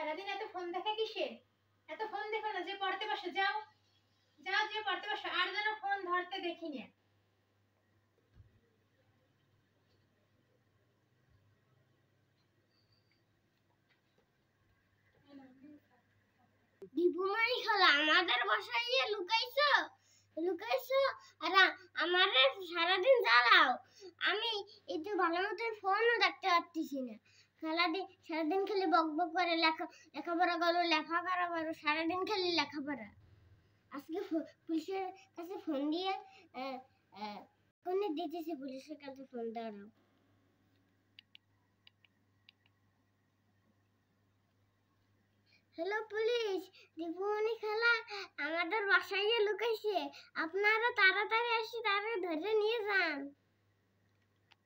সারাদিন এত ফোন দেখে কিসের? এত ফোন দেখো না, যে পড়তে বসে যাও, যাও যে পড়তে বসো, আর যেন ফোন ধরতে দেখি না। দীপুমণি খালা আমাদের বাসায় লুকাইছো লুকাইছো আর আমারে সারাদিন জ্বালাও। আমি একটু ভালো মতো ফোনও দেখতে পারতেছি না। সারাদিন খালি বক বক করে লেখাপড়া করো, লেখাপড়া করো, সারাদিন খালি লেখাপড়া। আজকে পুলিশের কাছে ফোন দিয়ে ফোনে দিতেছি, পুলিশের কাছে ফোন দাঁড়াও। হ্যালো পুলিশ, দীপুমণি খালা আমাদের বাসায় লুকাইছে, আপনারা তাড়াতাড়ি এসে তারে ধরে নিয়ে যান।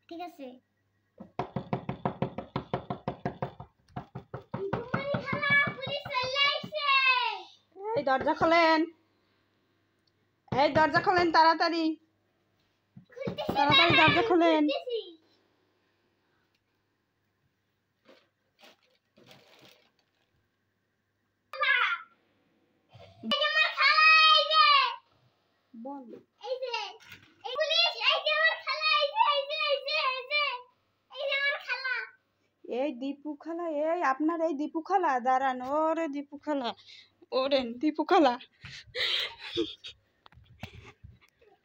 ঠিক আছে। দীপুমণি খালা, পুলিশ চলে আইছে। এই দরজা খোলেন, এই দরজা খোলেন তাড়াতাড়ি, তাড়াতাড়ি দরজা খোলেন। বল এই যে এই পুলিশ, এই যে আমার খালা, এই যে এই যে এই যে এই যে এই যে আমার খালা। এই দীপু খালা, এই আপনার এই দীপু খালা, দাঁড়ান। ওরে দীপু খালা, ওরে দীপু খালা,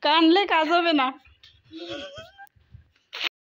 কানলে কাজ হবে না।